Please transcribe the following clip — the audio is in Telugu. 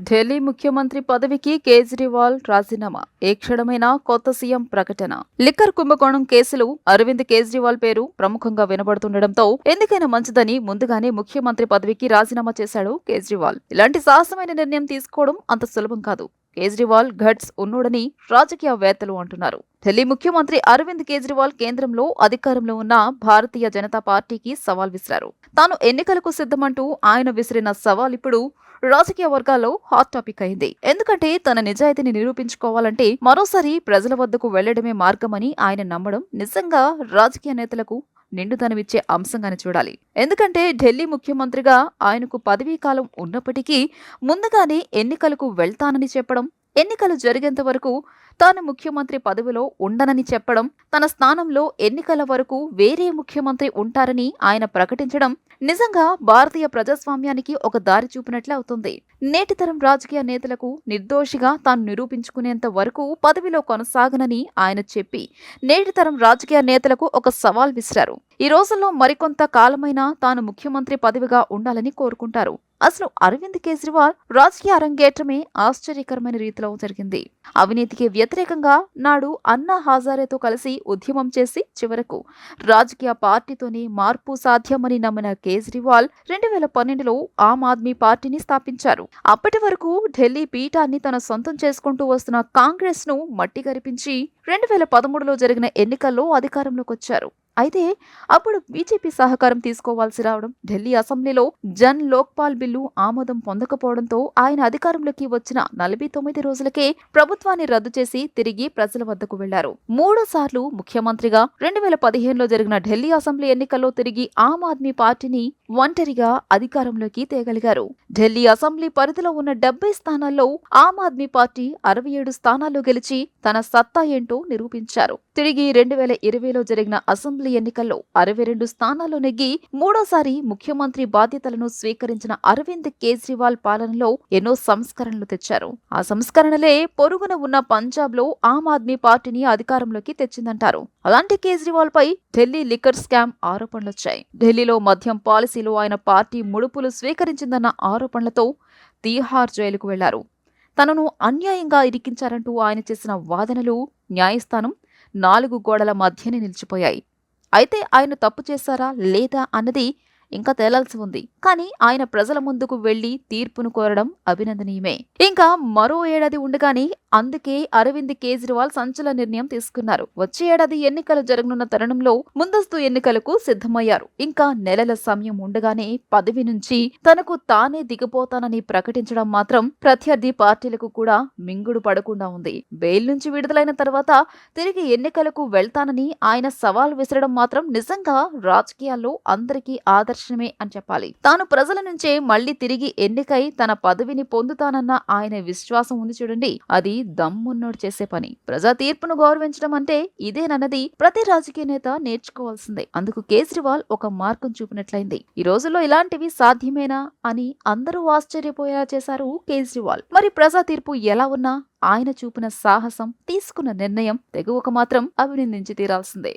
ఢిల్లీ ముఖ్యమంత్రి పదవికి కేజ్రీవాల్ రాజీనామా. ఏ క్షణమైనా కొత్త సీఎం ప్రకటన. లిక్కర్ కుంభకోణం కేసులో అరవింద్ కేజ్రీవాల్ పేరు ప్రముఖంగా వినబడుతుండటంతో ఎందుకైనా మంచిదని ముందుగానే ముఖ్యమంత్రి పదవికి రాజీనామా చేశాడు కేజ్రీవాల్. ఇలాంటి సాహసమైన నిర్ణయం తీసుకోవడం అంత సులభం కాదు. కేజ్రీవాల్ గట్స్ ఉన్నోడని రాజకీయవేత్తలు అంటున్నారు. ఢిల్లీ ముఖ్యమంత్రి అరవింద్ కేజ్రీవాల్ కేంద్రంలో అధికారంలో ఉన్న భారతీయ జనతా పార్టీకి సవాల్ విసిరారు. తాను ఎన్నికలకు సిద్ధమంటూ ఆయన విసిరిన సవాల్ ఇప్పుడు రాజకీయ వర్గాల్లో హాట్ టాపిక్ అయింది. ఎందుకంటే తన నిజాయితీని నిరూపించుకోవాలంటే మరోసారి ప్రజల వద్దకు వెళ్లడమే మార్గమని ఆయన నమ్మడం నిజంగా రాజకీయ నేతలకు నిండుదనమిచ్చే అంశంగానే చూడాలి. ఎందుకంటే ఢిల్లీ ముఖ్యమంత్రిగా ఆయనకు పదవీ కాలం ఉన్నప్పటికీ ముందుగానే ఎన్నికలకు వెళ్తానని చెప్పడం, ఎన్నికలు జరిగేంత వరకు తాను ముఖ్యమంత్రి పదవిలో ఉండనని చెప్పడం, తన స్థానంలో ఎన్నికల వరకు వేరే ముఖ్యమంత్రి ఉంటారని ఆయన ప్రకటించడం నిజంగా భారతీయ ప్రజాస్వామ్యానికి ఒక దారి చూపినట్లే అవుతుంది. నేటి తరం రాజకీయ నేతలకు నిర్దోషిగా తాను నిరూపించుకునేంత వరకు పదవిలో కొనసాగనని ఆయన చెప్పి నేటి తరం రాజకీయ నేతలకు ఒక సవాల్ విసిరారు. ఈ రోజుల్లో మరికొంత కాలమైనా తాను ముఖ్యమంత్రి పదవిగా ఉండాలని కోరుకుంటారు. అసలు అరవింద్ కేజ్రీవాల్ రాజకీయ అరంగేట్రమే ఆశ్చర్యకరమైన రీతిలో జరిగింది. అవినీతికి వ్యతిరేకంగా నాడు అన్నా హజారేతో కలిసి ఉద్యమం చేసి చివరకు రాజకీయ పార్టీతోనే మార్పు సాధ్యమని నమ్మిన కేజ్రీవాల్ 2012లో ఆమ్ ఆద్మీ పార్టీని స్థాపించారు. అప్పటి వరకు ఢిల్లీ పీఠాన్ని తన సొంతం చేసుకుంటూ వస్తున్న కాంగ్రెస్ ను మట్టి కరిపించి 2013లో జరిగిన ఎన్నికల్లో అధికారంలోకి వచ్చారు. అయితే అప్పుడు బీజేపీ సహకారం తీసుకోవాల్సి రావడం, ఢిల్లీ అసెంబ్లీలో జన్ లోక్పాల్ బిల్లు ఆమోదం పొందకపోవడంతో ఆయన అధికారంలోకి వచ్చిన 49 రోజులకే ప్రభుత్వాన్ని రద్దు చేసి తిరిగి ప్రజల వద్దకు వెళ్లారు. 3 సార్లు ముఖ్యమంత్రిగా 2015లో జరిగిన ఢిల్లీ అసెంబ్లీ ఎన్నికల్లో తిరిగి ఆమ్ ఆద్మీ పార్టీని ఒంటరిగా అధికారంలోకి తేగలిగారు. ఢిల్లీ అసెంబ్లీ పరిధిలో ఉన్న 70 స్థానాల్లో ఆమ్ ఆద్మీ పార్టీ 67 స్థానాల్లో గెలిచి తన సత్తా ఏంటో నిరూపించారు. తిరిగి 2020లో జరిగిన అసెంబ్లీ ఎన్నికల్లో 62 స్థానాల్లో నెగ్గి మూడోసారి ముఖ్యమంత్రి బాధ్యతలను స్వీకరించిన అరవింద్ కేజ్రీవాల్ పాలనలో ఎన్నో సంస్కరణలు తెచ్చారు. ఆ సంస్కరణలే పొరుగున ఉన్న పంజాబ్ లో ఆమ్ ఆద్మీ పార్టీని అధికారంలోకి తెచ్చిందంటారు. అలాంటి కేజ్రీవాల్ పై ఢిల్లీ లిక్కర్ స్కామ్ ఆరోపణలొచ్చాయి. ఢిల్లీలో మద్యం పాలసీలో ఆయన పార్టీ ముడుపులు స్వీకరించిందన్న ఆరోపణలతో తీహార్ జైలుకు వెళ్లారు. తనను అన్యాయంగా ఇరికించారంటూ ఆయన చేసిన వాదనలు న్యాయస్థానం 4 గోడల మధ్యనే నిలిచిపోయాయి. అయితే ఆయన తప్పు చేశారా లేదా అన్నది ఇంకా తేలాల్సి ఉంది. కానీ ఆయన ప్రజల ముందుకు వెళ్లి తీర్పును కోరడం అభినందనీయమే. ఇంకా మరో ఏడాది ఉండగానే అందుకే అరవింద్ కేజ్రీవాల్ సంచలన నిర్ణయం తీసుకున్నారు. వచ్చే ఏడాది ఎన్నికలు జరగనున్న తరుణంలో ముందస్తు ఎన్నికలకు సిద్ధమయ్యారు. ఇంకా నెలల సమయం ఉండగానే పదవి నుంచి తనకు తానే దిగిపోతానని ప్రకటించడం మాత్రం ప్రత్యర్థి పార్టీలకు కూడా మింగుడు పడకుండా ఉంది. బెయిల్ నుంచి విడుదలైన తర్వాత తిరిగి ఎన్నికలకు వెళ్తానని ఆయన సవాల్ విసరడం మాత్రం నిజంగా రాజకీయాల్లో అందరికీ ఆదర్శమే అని చెప్పాలి. తాను ప్రజల నుంచే మళ్లీ తిరిగి ఎన్నికై తన పదవిని పొందుతానన్న ఆయన విశ్వాసం ఉంది చూడండి, అది దమ్మున్నోడు చేసే పని. ప్రజా తీర్పును గౌరవించడం అంటే ఇదేనన్నది ప్రతి రాజకీయ నేత నేర్చుకోవాల్సిందే. అందుకు కేజ్రీవాల్ ఒక మార్గం చూపినట్లయింది. ఈ రోజుల్లో ఇలాంటివి సాధ్యమేనా అని అందరూ ఆశ్చర్యపోయేలా చేశారు కేజ్రీవాల్. మరి ప్రజా తీర్పు ఎలా ఉన్నా ఆయన చూపిన సాహసం, తీసుకున్న నిర్ణయం తెగువకు మాత్రం అభినందించి తీరాల్సిందే.